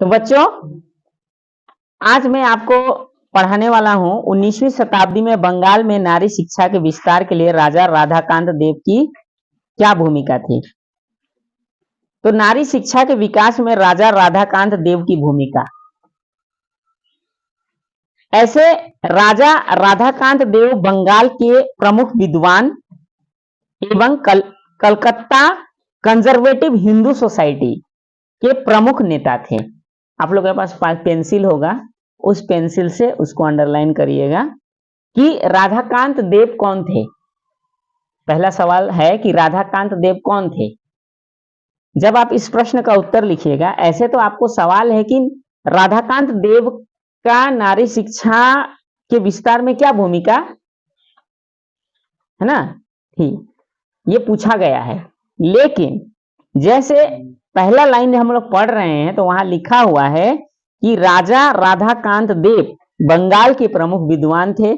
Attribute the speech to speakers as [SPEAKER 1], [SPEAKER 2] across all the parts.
[SPEAKER 1] तो बच्चों आज मैं आपको पढ़ाने वाला हूं 19वीं शताब्दी में बंगाल में नारी शिक्षा के विस्तार के लिए राजा राधाकांत देव की क्या भूमिका थी। तो नारी शिक्षा के विकास में राजा राधाकांत देव की भूमिका। ऐसे राजा राधाकांत देव बंगाल के प्रमुख विद्वान एवं कलकत्ता कंजर्वेटिव हिंदू सोसाइटी के प्रमुख नेता थे। आप लोगों के पास पेंसिल होगा, उस पेंसिल से उसको अंडरलाइन करिएगा कि राधाकांत देव कौन थे। पहला सवाल है कि राधाकांत देव कौन थे। जब आप इस प्रश्न का उत्तर लिखिएगा, ऐसे तो आपको सवाल है कि राधाकांत देव का नारी शिक्षा के विस्तार में क्या भूमिका है ना, ठीक, ये पूछा गया है। लेकिन जैसे पहला लाइन हम लोग पढ़ रहे हैं तो वहां लिखा हुआ है कि राजा राधाकांत देव बंगाल के प्रमुख विद्वान थे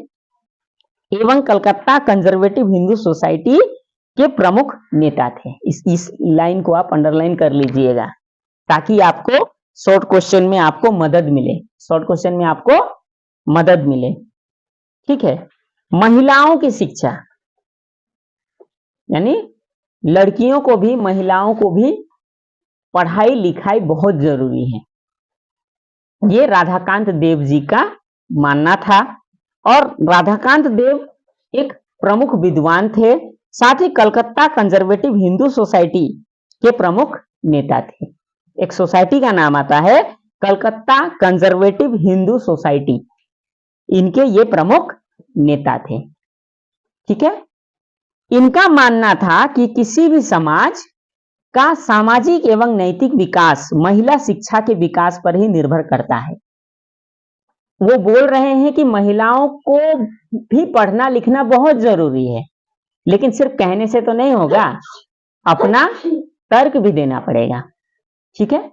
[SPEAKER 1] एवं कलकत्ता कंजर्वेटिव हिंदू सोसाइटी के प्रमुख नेता थे। इस लाइन को आप अंडरलाइन कर लीजिएगा ताकि आपको शॉर्ट क्वेश्चन में आपको मदद मिले, शॉर्ट क्वेश्चन में आपको मदद मिले। ठीक है। महिलाओं की शिक्षा, यानी लड़कियों को भी महिलाओं को भी पढ़ाई लिखाई बहुत जरूरी है, ये राधाकांत देव जी का मानना था। और राधाकांत देव एक प्रमुख विद्वान थे, साथ ही कलकत्ता कंजर्वेटिव हिंदू सोसाइटी के प्रमुख नेता थे। एक सोसाइटी का नाम आता है कलकत्ता कंजर्वेटिव हिंदू सोसाइटी, इनके ये प्रमुख नेता थे। ठीक है। इनका मानना था कि किसी भी समाज का सामाजिक एवं नैतिक विकास महिला शिक्षा के विकास पर ही निर्भर करता है। वो बोल रहे हैं कि महिलाओं को भी पढ़ना लिखना बहुत जरूरी है, लेकिन सिर्फ कहने से तो नहीं होगा, अपना तर्क भी देना पड़ेगा। ठीक है।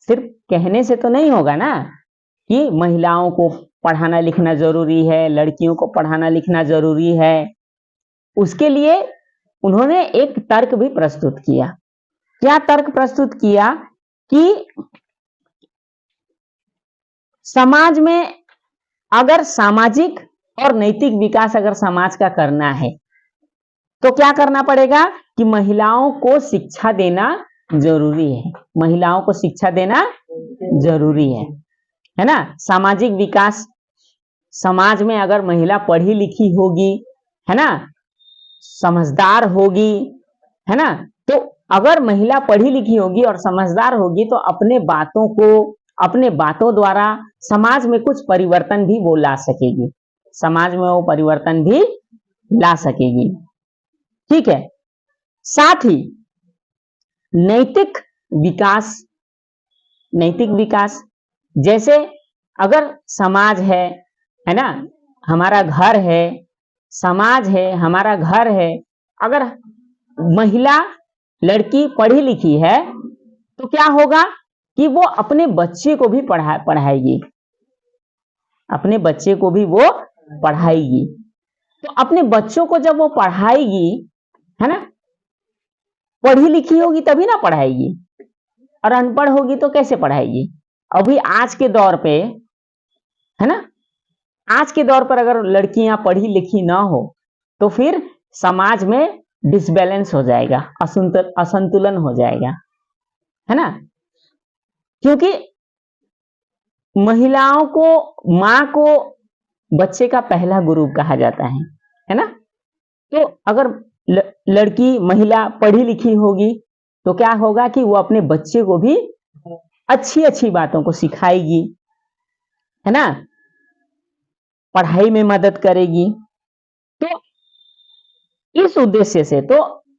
[SPEAKER 1] सिर्फ कहने से तो नहीं होगा ना कि महिलाओं को पढ़ाना लिखना जरूरी है, लड़कियों को पढ़ाना लिखना जरूरी है। उसके लिए उन्होंने एक तर्क भी प्रस्तुत किया। क्या तर्क प्रस्तुत किया कि समाज में अगर सामाजिक और नैतिक विकास अगर समाज का करना है तो क्या करना पड़ेगा कि महिलाओं को शिक्षा देना जरूरी है। महिलाओं को शिक्षा देना जरूरी है ना। सामाजिक विकास, समाज में अगर महिला पढ़ी लिखी होगी, है ना, समझदार होगी, है ना, तो अगर महिला पढ़ी लिखी होगी और समझदार होगी तो अपने बातों द्वारा समाज में कुछ परिवर्तन भी वो ला सकेगी, समाज में वो परिवर्तन भी ला सकेगी। ठीक है। साथ ही नैतिक विकास जैसे अगर समाज है ना, हमारा घर है, समाज है, हमारा घर है, अगर महिला लड़की पढ़ी लिखी है तो क्या होगा कि वो अपने बच्चे को भी पढ़ाएगी, अपने बच्चे को भी वो पढ़ाएगी। तो अपने बच्चों को जब वो पढ़ाएगी, है ना, पढ़ी लिखी होगी तभी ना पढ़ाएगी, और अनपढ़ होगी तो कैसे पढ़ाएगी। अभी आज के दौर पे, है ना, आज के दौर पर अगर लड़कियां पढ़ी लिखी ना हो तो फिर समाज में डिसबैलेंस हो जाएगा, असंतुलन हो जाएगा, है ना। क्योंकि महिलाओं को, माँ को बच्चे का पहला गुरु कहा जाता है ना। तो अगर लड़की महिला पढ़ी लिखी होगी तो क्या होगा कि वो अपने बच्चे को भी अच्छी अच्छी बातों को सिखाएगी, है ना, पढ़ाई में मदद करेगी। तो इस उद्देश्य से तो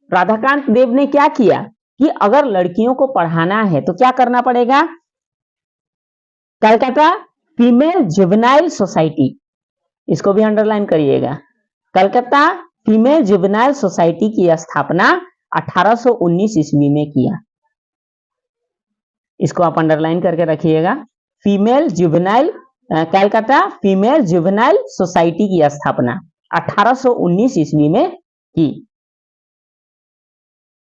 [SPEAKER 1] राधाकांत देव ने क्या किया कि अगर लड़कियों को पढ़ाना है तो क्या करना पड़ेगा, कलकत्ता फीमेल जुवेनाइल सोसाइटी, इसको भी अंडरलाइन करिएगा, कलकत्ता फीमेल जुवेनाइल सोसाइटी की स्थापना 1819 ईस्वी में किया। इसको आप अंडरलाइन करके रखिएगा, female juvenile, Calcutta female juvenile society की स्थापना 1819 ईस्वी में की।